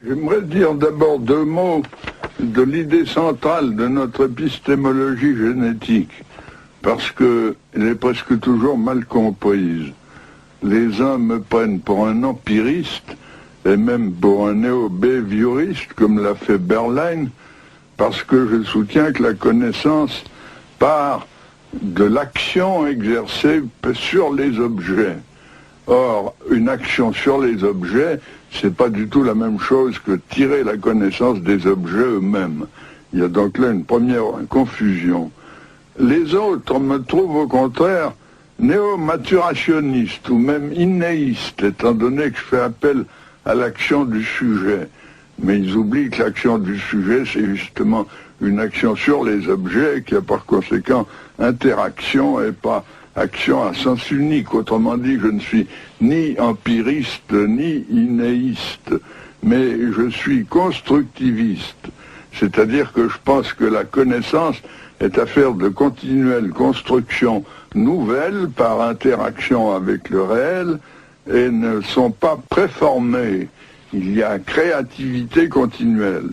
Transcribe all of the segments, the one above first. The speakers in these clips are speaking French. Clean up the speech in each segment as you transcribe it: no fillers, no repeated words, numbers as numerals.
J'aimerais dire d'abord deux mots de l'idée centrale de notre épistémologie génétique, parce qu'elle est presque toujours mal comprise. Les uns me prennent pour un empiriste, et même pour un néo-behavioriste, comme l'a fait Berlin, parce que je soutiens que la connaissance part de l'action exercée sur les objets. Or, une action sur les objets, c'est pas du tout la même chose que tirer la connaissance des objets eux-mêmes. Il y a donc là une première confusion. Les autres me trouvent au contraire néo-maturationnistes ou même innéistes, étant donné que je fais appel à l'action du sujet. Mais ils oublient que l'action du sujet, c'est justement une action sur les objets qui a par conséquent interaction et pas action à sens unique. Autrement dit, je ne suis ni empiriste ni innéiste, mais je suis constructiviste. C'est-à-dire que je pense que la connaissance est affaire de continuelle construction nouvelle par interaction avec le réel et ne sont pas préformées. Il y a créativité continuelle.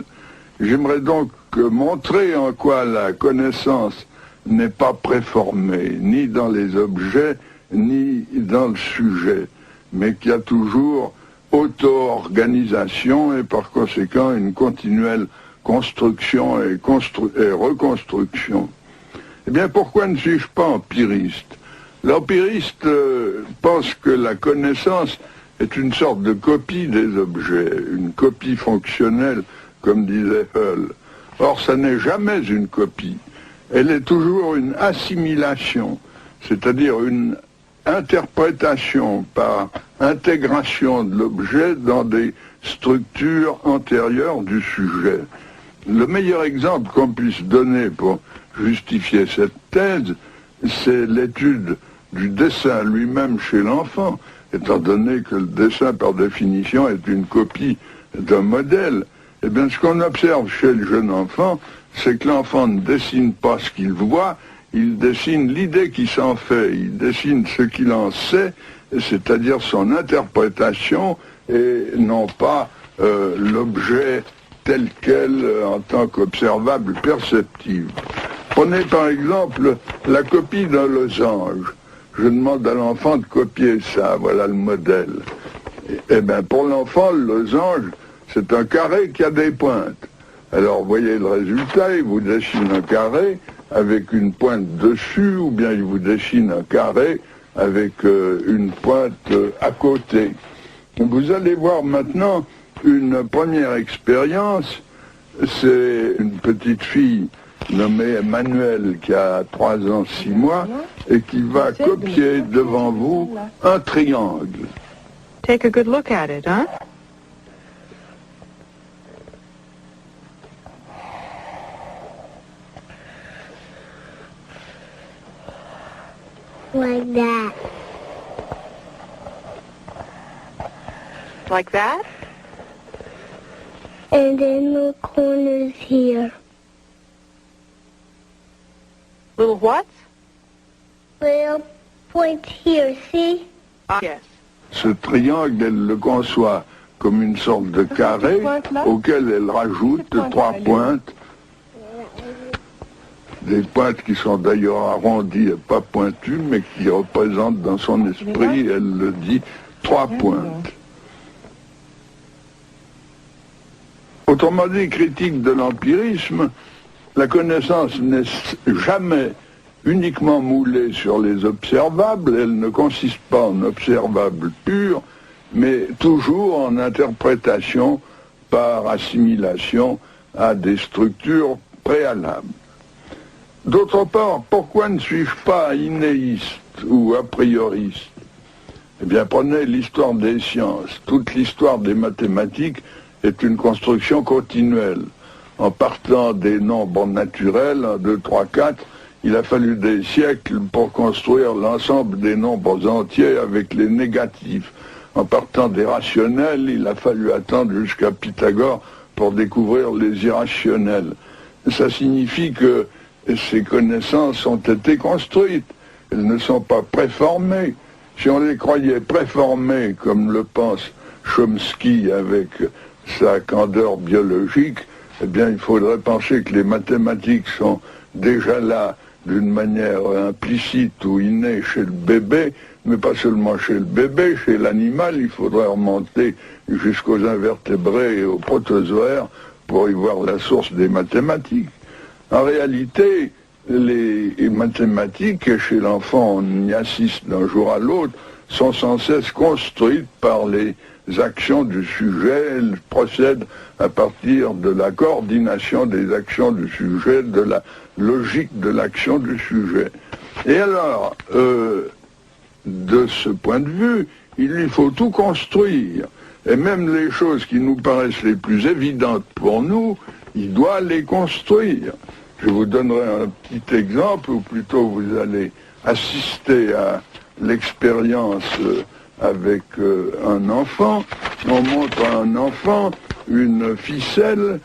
J'aimerais donc montrer en quoi la connaissance n'est pas préformée, ni dans les objets, ni dans le sujet, mais qu'il y a toujours auto-organisation et par conséquent une continuelle construction et reconstruction. Eh bien, pourquoi ne suis-je pas empiriste? L'empiriste pense que la connaissance est une sorte de copie des objets, une copie fonctionnelle, comme disait Hull. Or, ça n'est jamais une copie. Elle est toujours une assimilation, c'est-à-dire une interprétation par intégration de l'objet dans des structures antérieures du sujet. Le meilleur exemple qu'on puisse donner pour justifier cette thèse, c'est l'étude du dessin lui-même chez l'enfant, étant donné que le dessin, par définition, est une copie d'un modèle. Eh bien, ce qu'on observe chez le jeune enfant, c'est que l'enfant ne dessine pas ce qu'il voit, il dessine l'idée qu'il s'en fait, il dessine ce qu'il en sait, c'est-à-dire son interprétation, et non pas l'objet tel quel en tant qu'observable perceptible. Prenez par exemple la copie d'un losange. Je demande à l'enfant de copier ça, voilà le modèle. Eh bien, pour l'enfant, le losange, c'est un carré qui a des pointes. Alors, vous voyez le résultat, il vous dessine un carré avec une pointe dessus, ou bien il vous dessine un carré avec une pointe à côté. Vous allez voir maintenant une première expérience. C'est une petite fille nommée Emmanuelle qui a 3 ans, 6 mois, et qui va copier devant vous un triangle. Take a good look at it, huh? Like that. Like that? And then the corners here. Little what? Little points here, see? Yes. Ce triangle, elle le conçoit comme une sorte de carré auquel elle rajoute 3 pointes. Des pointes qui sont d'ailleurs arrondies et pas pointues, mais qui représentent dans son esprit, elle le dit, 3 pointes. Autrement dit, critique de l'empirisme, la connaissance n'est jamais uniquement moulée sur les observables, elle ne consiste pas en observables purs, mais toujours en interprétation par assimilation à des structures préalables. D'autre part, pourquoi ne suis-je pas innéiste ou a prioriste? Eh bien, prenez l'histoire des sciences. Toute l'histoire des mathématiques est une construction continuelle. En partant des nombres naturels, 1, 2, 3, 4, il a fallu des siècles pour construire l'ensemble des nombres entiers avec les négatifs. En partant des rationnels, il a fallu attendre jusqu'à Pythagore pour découvrir les irrationnels. Ça signifie que ces connaissances ont été construites. Elles ne sont pas préformées. Si on les croyait préformées, comme le pense Chomsky avec sa candeur biologique, eh bien, il faudrait penser que les mathématiques sont déjà là d'une manière implicite ou innée chez le bébé, mais pas seulement chez le bébé, chez l'animal. Il faudrait remonter jusqu'aux invertébrés et aux protozoaires pour y voir la source des mathématiques. En réalité, les mathématiques, chez l'enfant, on y assiste d'un jour à l'autre, sont sans cesse construites par les actions du sujet. Elles procèdent à partir de la coordination des actions du sujet, de la logique de l'action du sujet. Et alors, de ce point de vue, il lui faut tout construire. Et même les choses qui nous paraissent les plus évidentes pour nous, il doit les construire. Je vous donnerai un petit exemple, ou plutôt vous allez assister à l'expérience avec un enfant. On montre à un enfant une ficelle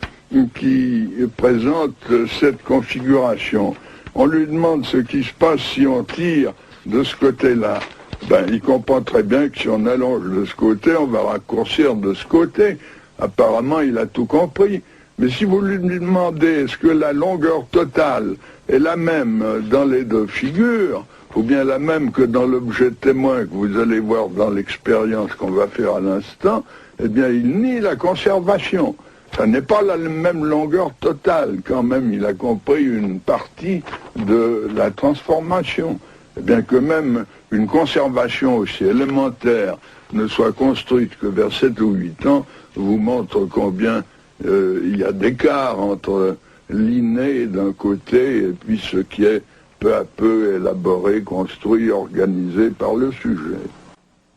qui présente cette configuration. On lui demande ce qui se passe si on tire de ce côté-là. Ben, il comprend très bien que si on allonge de ce côté, on va raccourcir de ce côté. Apparemment, il a tout compris. Mais si vous lui demandez est-ce que la longueur totale est la même dans les deux figures, ou bien la même que dans l'objet témoin que vous allez voir dans l'expérience qu'on va faire à l'instant, eh bien, il nie la conservation. Ça n'est pas la même longueur totale. Quand même, il a compris une partie de la transformation. Eh bien que même une conservation aussi élémentaire ne soit construite que vers 7 ou 8 ans, vous montre combien il y a d'écart entre l'inné d'un côté et puis ce qui est peu à peu élaboré, construit, organisé par le sujet.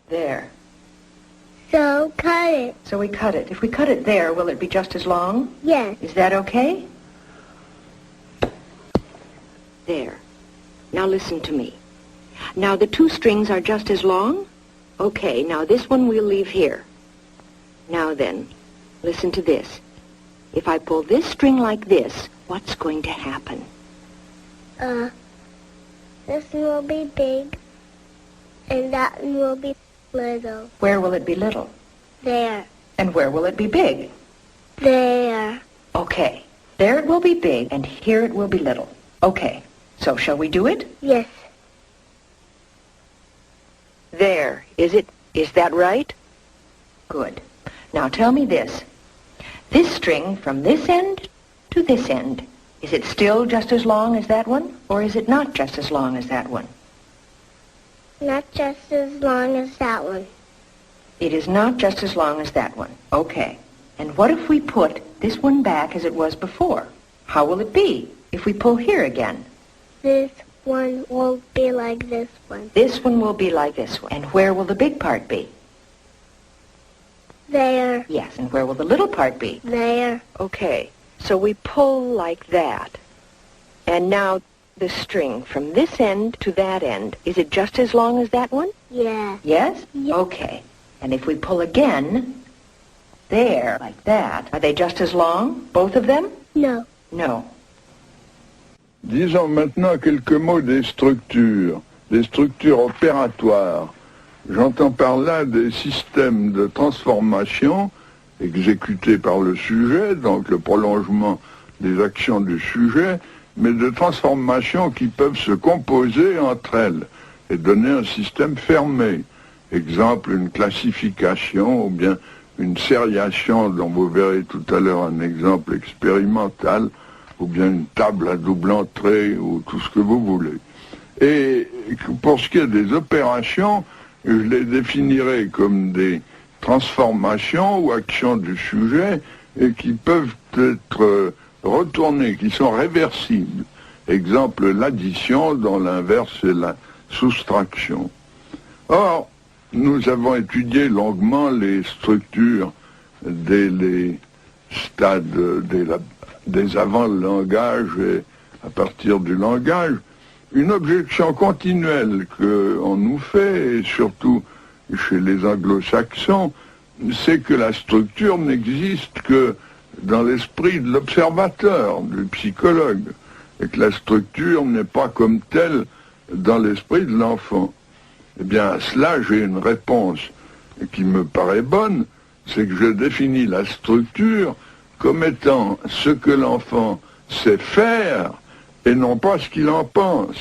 There. So cut it. So we cut it. If we cut it there, will it be just as long? Yes. Is that okay? There. Now listen to me. Now the two strings are just as long? Okay, now this one we'll leave here. Now then, listen to this. If I pull this string like this, what's going to happen? This one will be big, and that one will be little. Where will it be little? There. And where will it be big? There. Okay, there it will be big, and here it will be little. Okay, so shall we do it? Yes. There. Is that right? Good. Now tell me this. This string from this end to this end, is it still just as long as that one, or is it not just as long as that one? Not just as long as that one. It is not just as long as that one. Okay. And what if we put this one back as it was before? How will it be if we pull here again? This one will be like this one. This one will be like this one. And where will the big part be? There. Yes, and where will the little part be? There. Okay, so we pull like that. And now the string from this end to that end, is it just as long as that one? Yeah. Yes? Yeah. Okay. And if we pull again, there, like that, are they just as long, both of them? No. No. Disons maintenant quelques mots des structures opératoires. J'entends par là des systèmes de transformation exécutés par le sujet, donc le prolongement des actions du sujet, mais de transformations qui peuvent se composer entre elles et donner un système fermé. Exemple, une classification ou bien une sériation dont vous verrez tout à l'heure un exemple expérimental, ou bien une table à double entrée ou tout ce que vous voulez. Et pour ce qui est des opérations, je les définirai comme des transformations ou actions du sujet et qui peuvent être retournées, qui sont réversibles. Exemple, l'addition dont l'inverse est la soustraction. Or, nous avons étudié longuement les structures dès les stades des avant le langage et à partir du langage. Une objection continuelle qu'on nous fait, et surtout chez les anglo-saxons, c'est que la structure n'existe que dans l'esprit de l'observateur, du psychologue, et que la structure n'est pas comme telle dans l'esprit de l'enfant. Eh bien, à cela, j'ai une réponse qui me paraît bonne, c'est que je définis la structure comme étant ce que l'enfant sait faire et non pas ce qu'il en pense.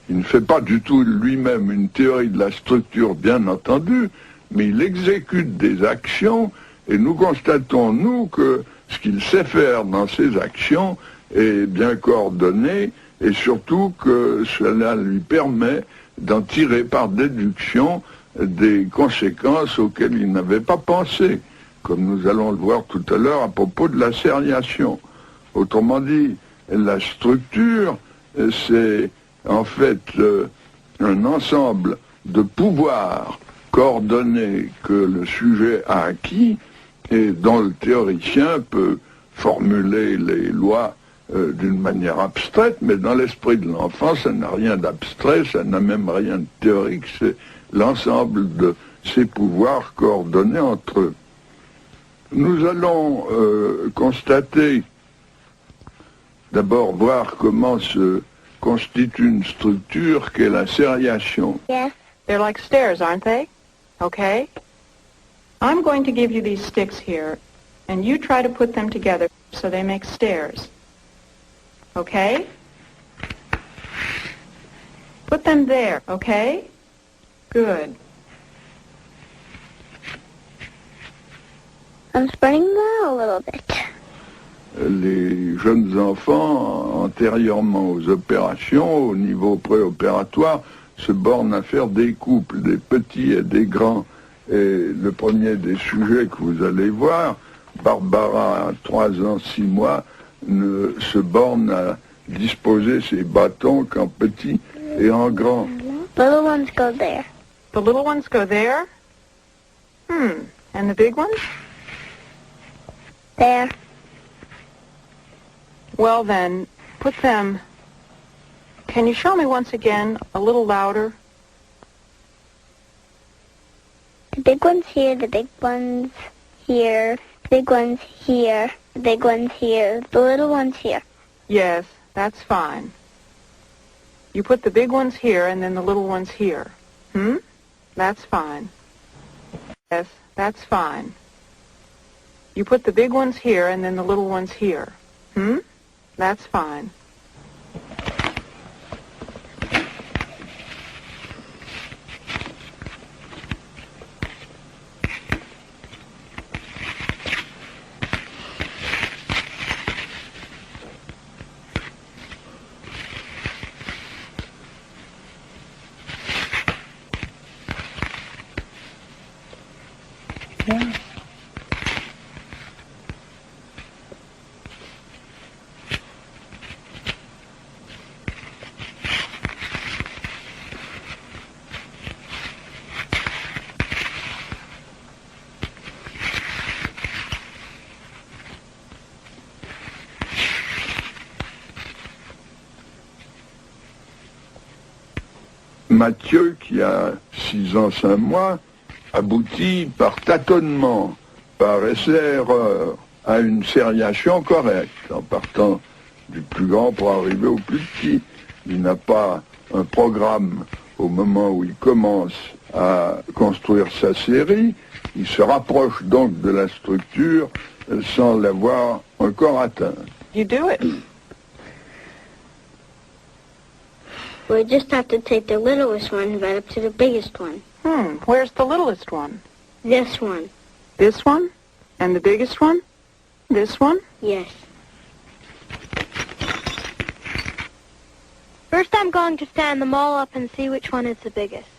Il ne fait pas du tout lui-même une théorie de la structure, bien entendu, mais il exécute des actions et nous constatons, nous, que ce qu'il sait faire dans ces actions est bien coordonné et surtout que cela lui permet d'en tirer par déduction des conséquences auxquelles il n'avait pas pensé, comme nous allons le voir tout à l'heure à propos de la sériation. Autrement dit, la structure, c'est en fait un ensemble de pouvoirs coordonnés que le sujet a acquis et dont le théoricien peut formuler les lois d'une manière abstraite, mais dans l'esprit de l'enfant, ça n'a rien d'abstrait, ça n'a même rien de théorique, c'est l'ensemble de ces pouvoirs coordonnés entre eux. Nous allons constater, d'abord voir comment se constitue une structure qu'est la sériation. Yes. They're like stairs, aren't they? Okay. I'm going to give you these sticks here, and you try to put them together so they make stairs. Okay? Put them there, okay? Good. I'm spreading them out a little bit. Les jeunes enfants, antérieurement aux opérations, au niveau préopératoire, se bornent à faire des couples, des petits et des grands. Et le premier des sujets que vous allez voir, Barbara, à 3 ans, 6 mois, ne se borne à disposer ses bâtons qu'en petits et en grands. Little ones go there. The little ones go there? And the big ones? There. Well then, put them... Can you show me once again, a little louder? The big one's here, the big one's here, the big one's here, the big one's here, the little one's here. Yes, that's fine. You put the big ones here and then the little ones here. That's fine. Yes, that's fine. You put the big ones here and then the little ones here. That's fine. Yeah. Mathieu, qui a 6 ans, 5 mois, aboutit par tâtonnement, par essai-erreur, à une sériation correcte, en partant du plus grand pour arriver au plus petit. Il n'a pas un programme au moment où il commence à construire sa série. Il se rapproche donc de la structure sans l'avoir encore atteinte. You do it. We just have to take the littlest one right up to the biggest one. Where's the littlest one? This one. This one? And the biggest one? This one? Yes. First I'm going to stand them all up and see which one is the biggest.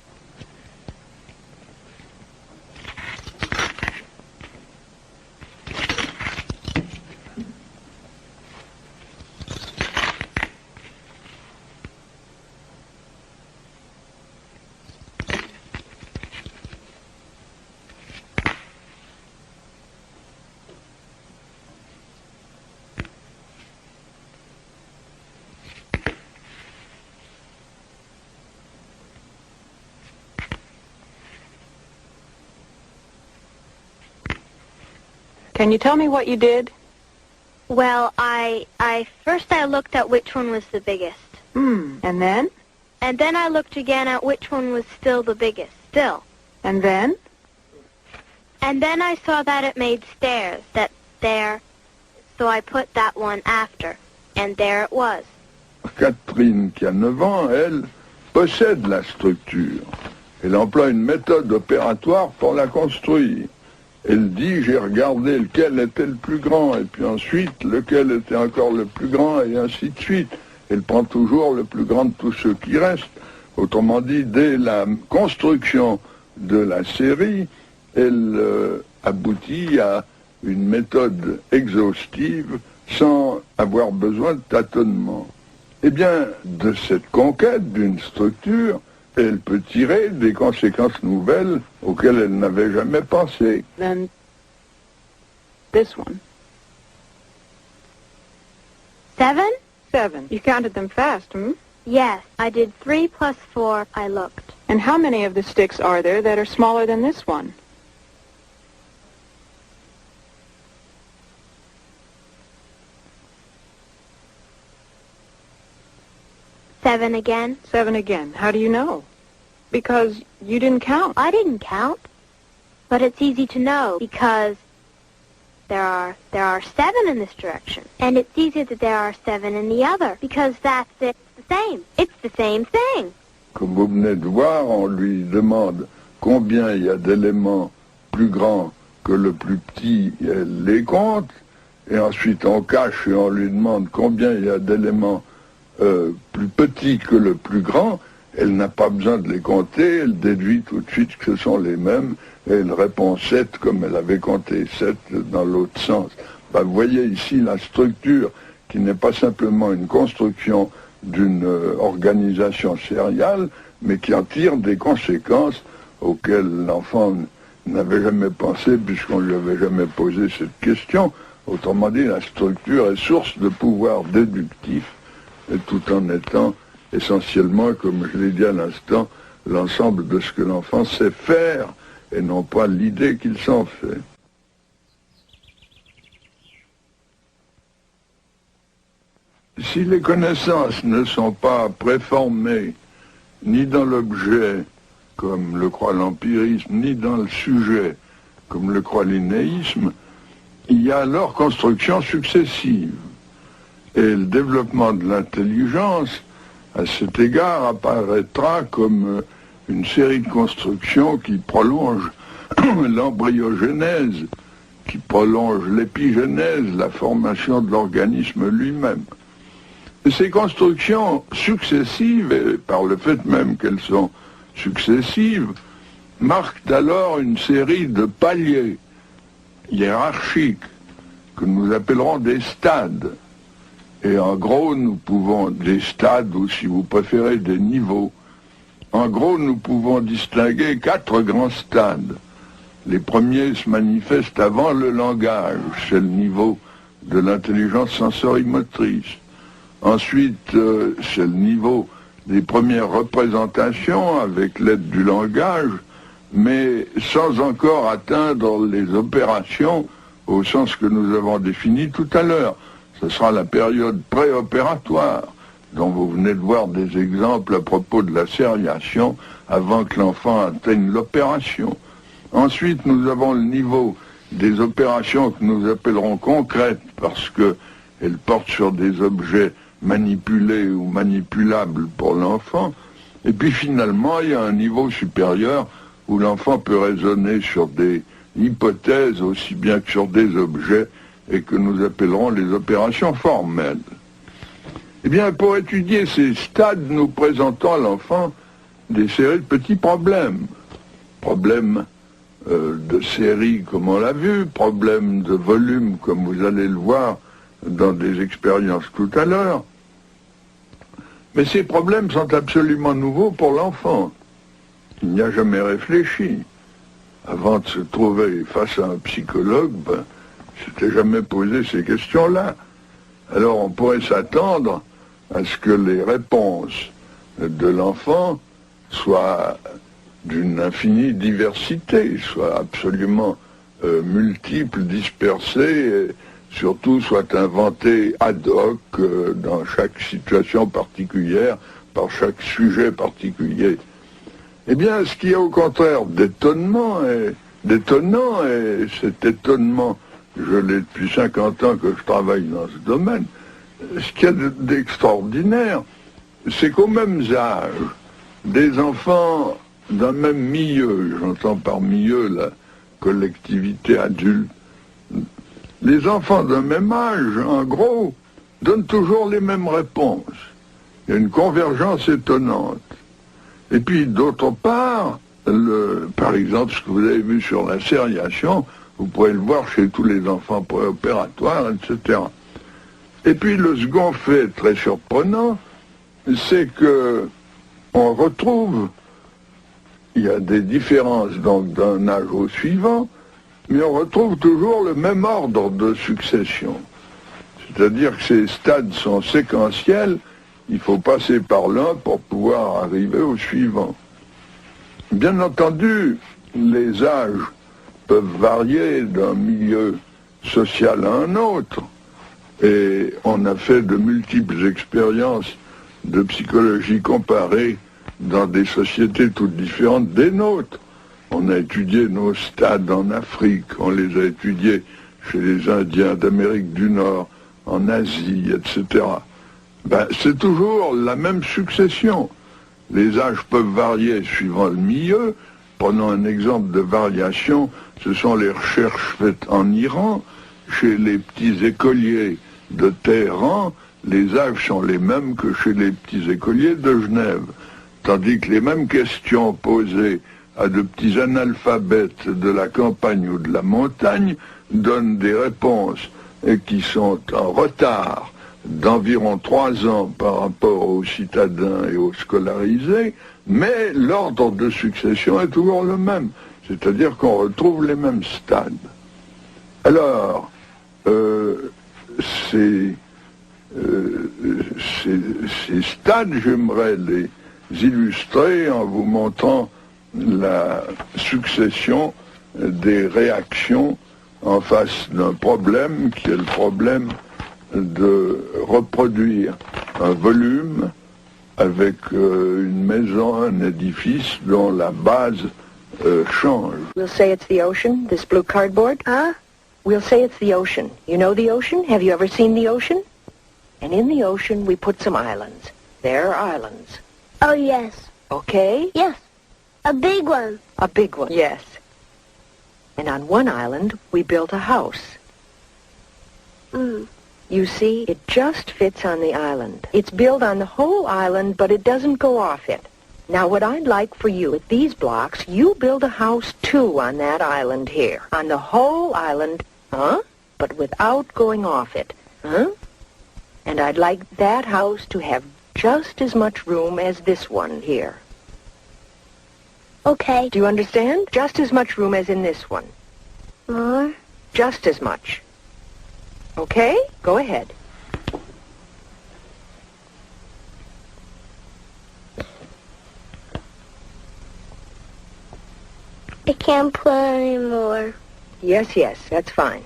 Can you tell me what you did? Well, I first looked at which one was the biggest. And then? And then I looked again at which one was still the biggest. Still. And then? And then I saw that it made stairs, that there, so I put that one after, and there it was. Catherine, qui a 9 ans, elle, possède la structure. Elle emploie une méthode opératoire pour la construire. Elle dit, j'ai regardé lequel était le plus grand, et puis ensuite, lequel était encore le plus grand, et ainsi de suite. Elle prend toujours le plus grand de tous ceux qui restent. Autrement dit, dès la construction de la série, elle aboutit à une méthode exhaustive sans avoir besoin de tâtonnement. Eh bien, de cette conquête d'une structure, elle peut tirer des conséquences nouvelles auxquelles elle n'avait jamais pensé. Then this one. 7? 7. You counted them fast, hmm? Yes, I did 3 plus 4, I looked. And how many of the sticks are there that are smaller than this one? 7 again. 7 again. How do you know? Because you didn't count. I didn't count. But it's easy to know because there are 7 in this direction. And it's easy that there are 7 in the other because that's the same. It's the same thing. Comme vous venez de voir, on lui demande combien il y a d'éléments plus grands que le plus petit, et elle les compte. Et ensuite on cache et on lui demande combien il y a d'éléments plus petits que le plus grand. Elle n'a pas besoin de les compter, elle déduit tout de suite que ce sont les mêmes, et elle répond 7 comme elle avait compté 7 dans l'autre sens. Ben, vous voyez ici la structure qui n'est pas simplement une construction d'une organisation sériale, mais qui en tire des conséquences auxquelles l'enfant n'avait jamais pensé puisqu'on ne lui avait jamais posé cette question. Autrement dit, la structure est source de pouvoir déductif, et tout en étant essentiellement, comme je l'ai dit à l'instant, l'ensemble de ce que l'enfant sait faire et non pas l'idée qu'il s'en fait. Si les connaissances ne sont pas préformées ni dans l'objet, comme le croit l'empirisme, ni dans le sujet, comme le croit l'innéisme, il y a alors construction successive. Et le développement de l'intelligence, à cet égard, apparaîtra comme une série de constructions qui prolonge l'embryogenèse, qui prolonge l'épigénèse, la formation de l'organisme lui-même. Et ces constructions successives, et par le fait même qu'elles sont successives, marquent alors une série de paliers hiérarchiques que nous appellerons des stades. Et en gros, nous pouvons, des stades, ou si vous préférez, des niveaux. En gros, nous pouvons distinguer 4 grands stades. Les premiers se manifestent avant le langage, c'est le niveau de l'intelligence sensorimotrice. Ensuite, c'est le niveau des premières représentations avec l'aide du langage, mais sans encore atteindre les opérations au sens que nous avons défini tout à l'heure. Ce sera la période préopératoire, dont vous venez de voir des exemples à propos de la sériation avant que l'enfant atteigne l'opération. Ensuite, nous avons le niveau des opérations que nous appellerons concrètes parce qu'elles portent sur des objets manipulés ou manipulables pour l'enfant. Et puis finalement, il y a un niveau supérieur où l'enfant peut raisonner sur des hypothèses aussi bien que sur des objets et que nous appellerons les opérations formelles. Eh bien, pour étudier ces stades, nous présentons à l'enfant des séries de petits problèmes. Problèmes de série, comme on l'a vu, problèmes de volume, comme vous allez le voir dans des expériences tout à l'heure. Mais ces problèmes sont absolument nouveaux pour l'enfant. Il n'y a jamais réfléchi. Avant de se trouver face à un psychologue, s'était jamais posé ces questions-là. Alors on pourrait s'attendre à ce que les réponses de l'enfant soient d'une infinie diversité, soient absolument multiples, dispersées, et surtout soient inventées ad hoc dans chaque situation particulière, par chaque sujet particulier. Eh bien, ce qui est au contraire d'étonnement est d'étonnant, et cet étonnement, je l'ai depuis 50 ans que je travaille dans ce domaine, ce qu'il y a d'extraordinaire, c'est qu'aux mêmes âges, des enfants d'un même milieu, j'entends par milieu la collectivité adulte, les enfants d'un même âge, en gros, donnent toujours les mêmes réponses. Il y a une convergence étonnante. Et puis, d'autre part, par exemple, ce que vous avez vu sur la sériation, vous pourrez le voir chez tous les enfants préopératoires, etc. Et puis, le second fait très surprenant, c'est que on retrouve, il y a des différences donc d'un âge au suivant, mais on retrouve toujours le même ordre de succession. C'est-à-dire que ces stades sont séquentiels, il faut passer par l'un pour pouvoir arriver au suivant. Bien entendu, les âges peuvent varier d'un milieu social à un autre, et on a fait de multiples expériences de psychologie comparée dans des sociétés toutes différentes des nôtres. On a étudié nos stades en Afrique, on les a étudiés chez les Indiens d'Amérique du Nord, en Asie, etc. C'est toujours la même succession. Les âges peuvent varier suivant le milieu. Prenons un exemple de variation, ce sont les recherches faites en Iran. Chez les petits écoliers de Téhéran, les âges sont les mêmes que chez les petits écoliers de Genève. Tandis que les mêmes questions posées à de petits analphabètes de la campagne ou de la montagne donnent des réponses qui sont en retard d'environ 3 ans par rapport aux citadins et aux scolarisés, mais l'ordre de succession est toujours le même, c'est-à-dire qu'on retrouve les mêmes stades. Alors, ces stades, j'aimerais les illustrer en vous montrant la succession des réactions en face d'un problème qui est le problème de reproduire un volume avec une maison, un édifice dont la base change. We'll say it's the ocean, this blue cardboard. Huh? We'll say it's the ocean. You know the ocean? Have you ever seen the ocean? And in the ocean we put some islands. They're islands. Oh, yes. Okay? Yes. A big one. A big one, yes. And on one island we built a house. You see, it just fits on the island. It's built on the whole island, but it doesn't go off it. Now, what I'd like for you, with these blocks, you build a house, too, on that island here. On the whole island, but without going off it, And I'd like that house to have just as much room as this one here. Okay. Do you understand? Just as much room as in this one. More? Just as much. Okay? Go ahead. I can't put any more. Yes, yes, that's fine.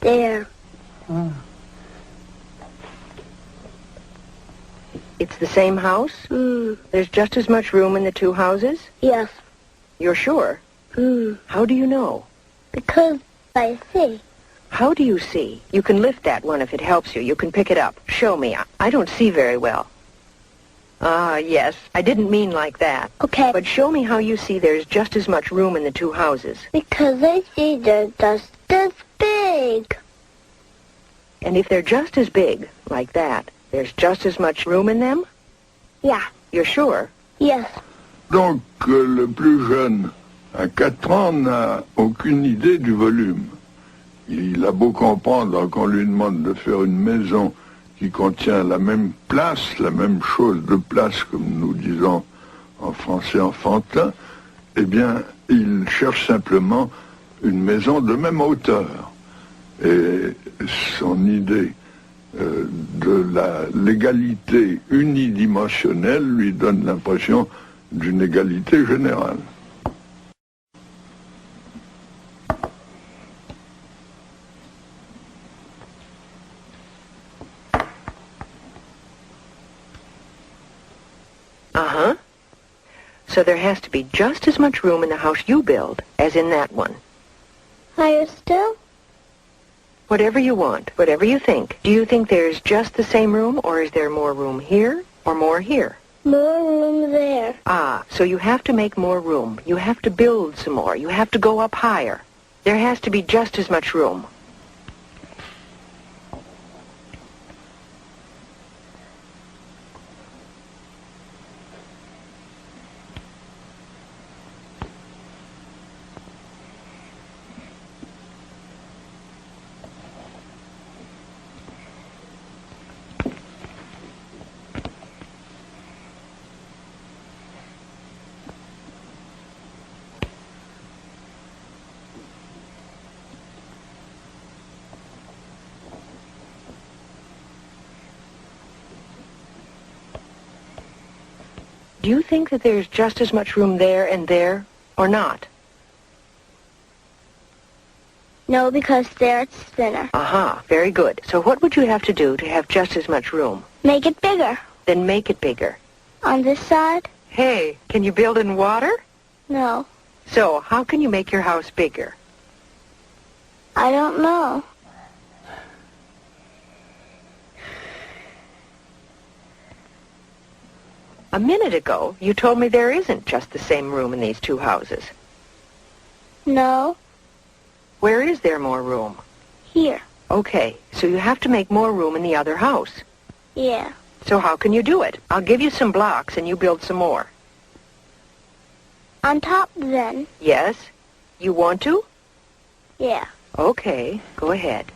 There. It's the same house? There's just as much room in the two houses? Yes. You're sure? How do you know? Because I see. How do you see? You can lift that one if it helps you. You can pick it up. Show me. I don't see very well. Ah, yes. I didn't mean like that. Okay. But show me how you see there's just as much room in the two houses. Because I see they're just this big. And if they're just as big, like that, there's just as much room in them? Yeah. You're sure? Yes. Donc, le plus jeune, à 4 ans, n'a aucune idée du volume. Il a beau comprendre qu'on lui demande de faire une maison qui contient la même place, la même chose de place, comme nous disons en français enfantin, eh bien, il cherche simplement une maison de même hauteur. Et son idée de l'égalité unidimensionnelle lui donne l'impression d'une égalité générale. So there has to be just as much room in the house you build as in that one. Higher still? Whatever you want, whatever you think. Do you think there's just the same room, or is there more room here or more here? More room there. Ah, so you have to make more room. You have to build some more. You have to go up higher. There has to be just as much room. Do you think that there's just as much room there and there, or not? No, because there it's thinner. Aha, very good. So what would you have to do to have just as much room? Make it bigger. Then make it bigger. On this side? Hey, can you build in water? No. So how can you make your house bigger? I don't know. A minute ago, you told me there isn't just the same room in these two houses. No. Where is there more room? Here. Okay, so you have to make more room in the other house. Yeah. So how can you do it? I'll give you some blocks and you build some more. On top, then? Yes? You want to? Yeah. Okay, go ahead.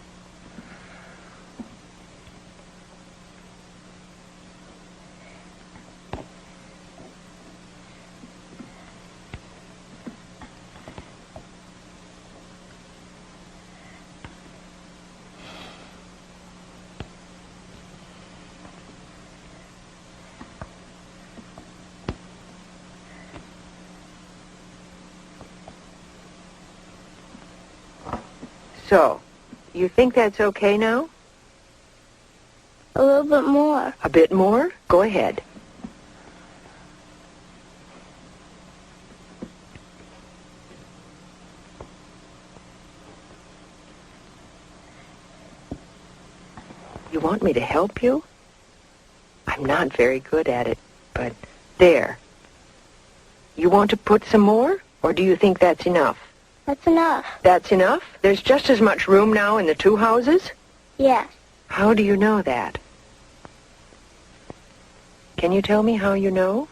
So, you think that's okay now? A little bit more. A bit more? Go ahead. You want me to help you? I'm not very good at it, but there. You want to put some more, or do you think that's enough? That's enough. That's enough? There's just as much room now in the two houses? Yes. How do you know that? Can you tell me how you know?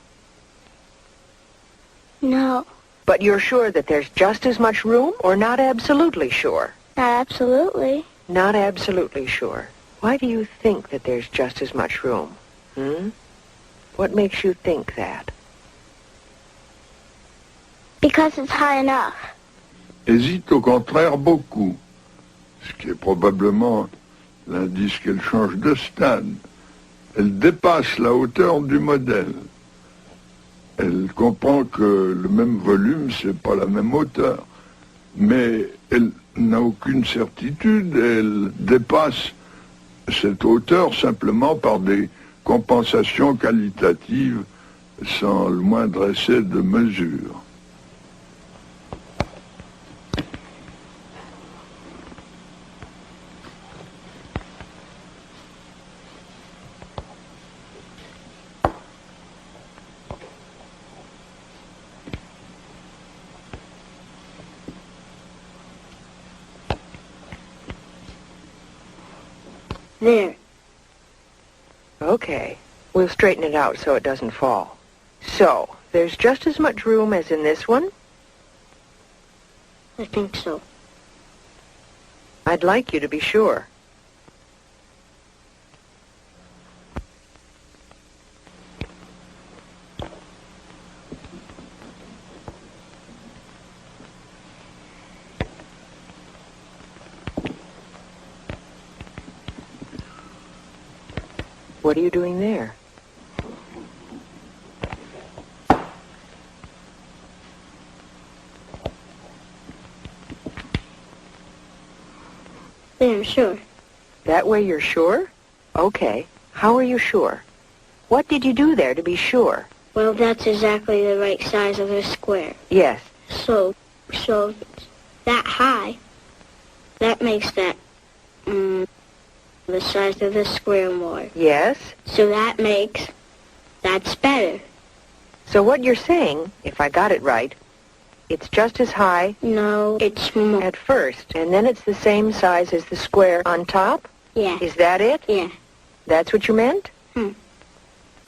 No. But you're sure that there's just as much room, or not absolutely sure? Not absolutely. Not absolutely sure. Why do you think that there's just as much room? What makes you think that? Because it's high enough. Hésite au contraire beaucoup, ce qui est probablement l'indice qu'elle change de stade. Elle dépasse la hauteur du modèle. Elle comprend que le même volume, c'est pas la même hauteur. Mais elle n'a aucune certitude, elle dépasse cette hauteur simplement par des compensations qualitatives sans le moindre essai de mesure. There. Okay. We'll straighten it out so it doesn't fall. So, there's just as much room as in this one? I think so. I'd like you to be sure. What are you doing there? There, I'm sure. That way you're sure? Okay. How are you sure? What did you do there to be sure? Well, that's exactly the right size of a square. Yes. So if it's that high, that makes that, the size of the square more. Yes. So that's better. So what you're saying, if I got it right, it's just as high No, it's more. at first, and then it's the same size as the square on top? Yeah. Is that it? Yeah. That's what you meant?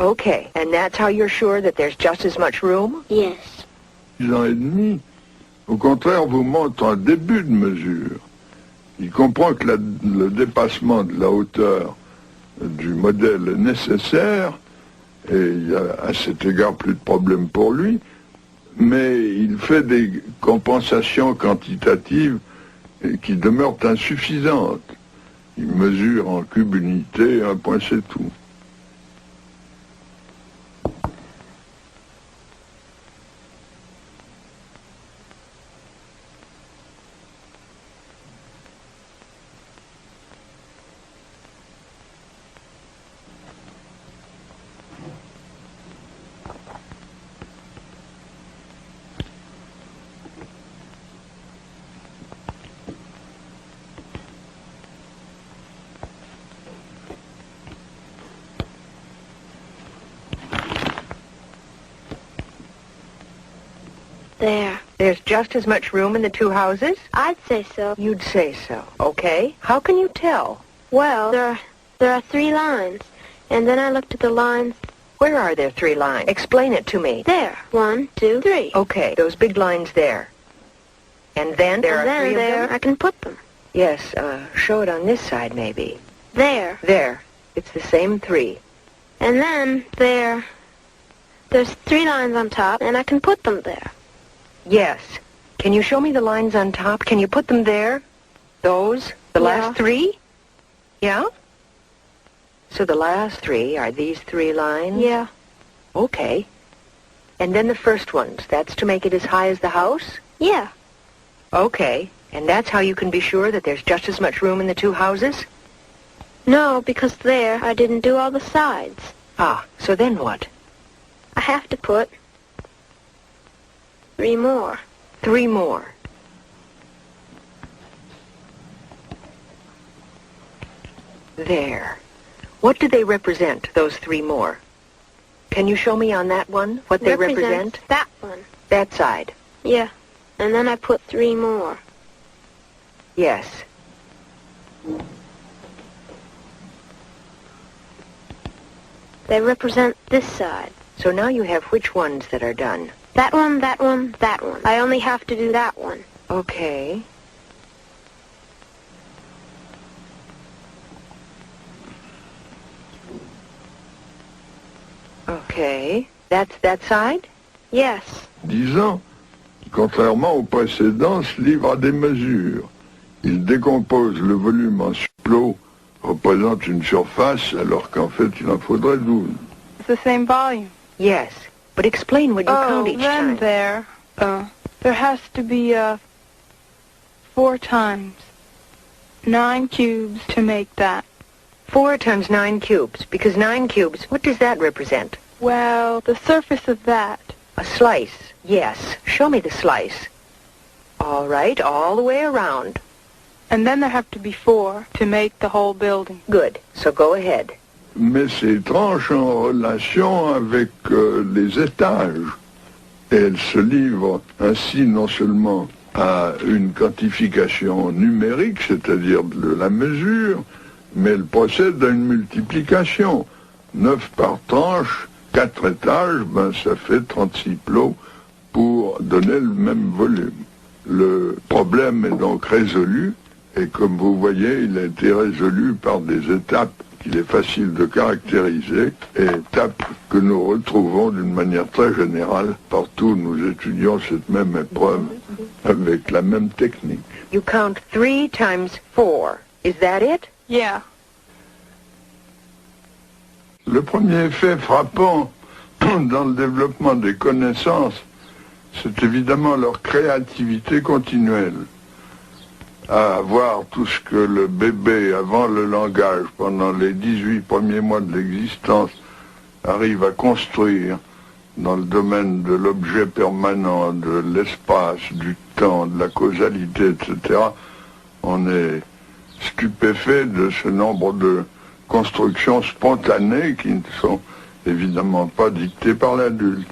Okay, and that's how you're sure that there's just as much room? Yes. 6 ans et demi, au contraire, vous montre un début de mesure. Il comprend que le dépassement de la hauteur du modèle est nécessaire, et il n'y a à cet égard plus de problème pour lui, mais il fait des compensations quantitatives qui demeurent insuffisantes. Il mesure en cube unité, un point c'est tout. There. There's just as much room in the two houses? I'd say so. You'd say so. Okay. How can you tell? Well, there are 3 lines. And then I looked at the lines. Where are there 3 lines? Explain it to me. There. 1, 2, 3. Okay, those big lines there. And then there are 3 of them? I can put them. Yes, show it on this side, maybe. There. There. It's the same 3. And then there's 3 lines on top, and I can put them there. Yes. Can you show me the lines on top? Can you put them there? Those? The last 3? Yeah? So the last 3 are these 3 lines? Yeah. Okay. And then the first ones, that's to make it as high as the house? Yeah. Okay. And that's how you can be sure that there's just as much room in the 2 houses? No, because there I didn't do all the sides. Ah, so then what? I have to put 3 more. 3 more. There. What do they represent, those 3 more? Can you show me on that one what they represent? That one. That side. Yeah. And then I put 3 more. Yes. They represent this side. So now you have which ones that are done? That one, that one, that one. I only have to do that one. Okay. Okay. That's that side? Yes. 10 ans, contrairement au précédent, se livre à des mesures. Il décompose le volume en supplots, représente une surface, alors qu'en fait il en faudrait 12. It's the same volume. Yes. But explain what you count each time. There has to be 4 times 9 cubes to make that. 4 times 9 cubes. Because 9 cubes, what does that represent? Well, the surface of that. A slice. Yes. Show me the slice. All right, all the way around. And then there have to be 4 to make the whole building. Good. So go ahead. Mais ces tranches en relation avec les étages. Et elle se livre ainsi non seulement à une quantification numérique, c'est-à-dire de la mesure, mais elle procède à une multiplication. 9 par tranche, 4 étages, ça fait 36 plots pour donner le même volume. Le problème est donc résolu, et comme vous voyez, il a été résolu par des étapes qu'il est facile de caractériser, et étapes que nous retrouvons d'une manière très générale partout où nous étudions cette même épreuve avec la même technique. You count 3 times 4. Is that it? Yeah. Le premier effet frappant dans le développement des connaissances, c'est évidemment leur créativité continuelle. À avoir tout ce que le bébé, avant le langage, pendant les 18 premiers mois de l'existence, arrive à construire dans le domaine de l'objet permanent, de l'espace, du temps, de la causalité, etc., on est stupéfait de ce nombre de constructions spontanées qui ne sont évidemment pas dictées par l'adulte.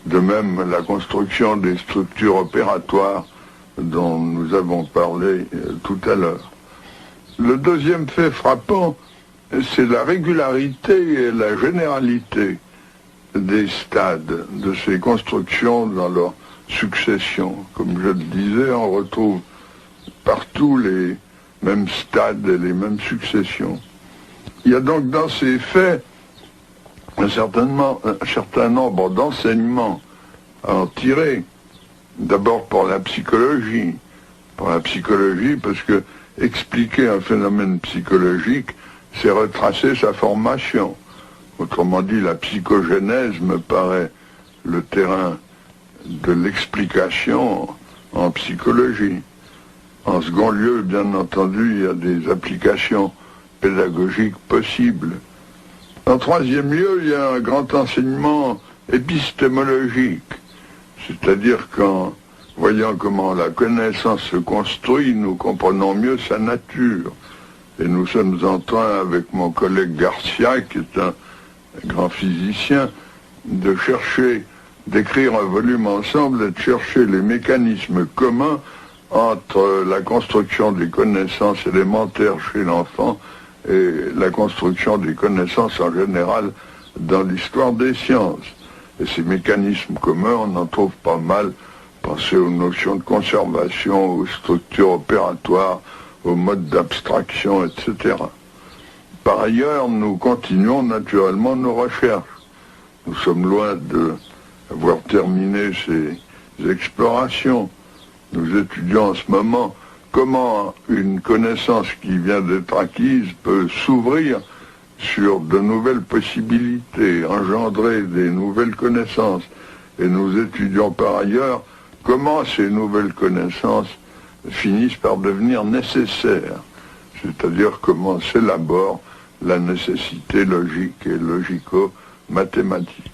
De même, la construction des structures opératoires dont nous avons parlé tout à l'heure. Le deuxième fait frappant, c'est la régularité et la généralité des stades de ces constructions dans leur succession. Comme je le disais, on retrouve partout les mêmes stades et les mêmes successions. Il y a donc dans ces faits un certain nombre d'enseignements à en tirer. D'abord pour la psychologie. Pour la psychologie, parce que expliquer un phénomène psychologique, c'est retracer sa formation. Autrement dit, la psychogénèse me paraît le terrain de l'explication en psychologie. En second lieu, bien entendu, il y a des applications pédagogiques possibles. En troisième lieu, il y a un grand enseignement épistémologique, c'est-à-dire qu'en voyant comment la connaissance se construit, nous comprenons mieux sa nature. Et nous sommes en train, avec mon collègue Garcia, qui est un grand physicien, de chercher, d'écrire un volume ensemble et de chercher les mécanismes communs entre la construction des connaissances élémentaires chez l'enfant et la construction des connaissances en général dans l'histoire des sciences. Et ces mécanismes communs, on en trouve pas mal. Pensez aux notions de conservation, aux structures opératoires, aux modes d'abstraction, etc. Par ailleurs, nous continuons naturellement nos recherches. Nous sommes loin d'avoir terminé ces explorations. Nous étudions en ce moment comment une connaissance qui vient d'être acquise peut s'ouvrir sur de nouvelles possibilités, engendrer des nouvelles connaissances. Et nous étudions par ailleurs comment ces nouvelles connaissances finissent par devenir nécessaires, c'est-à-dire comment s'élabore la nécessité logique et logico-mathématique.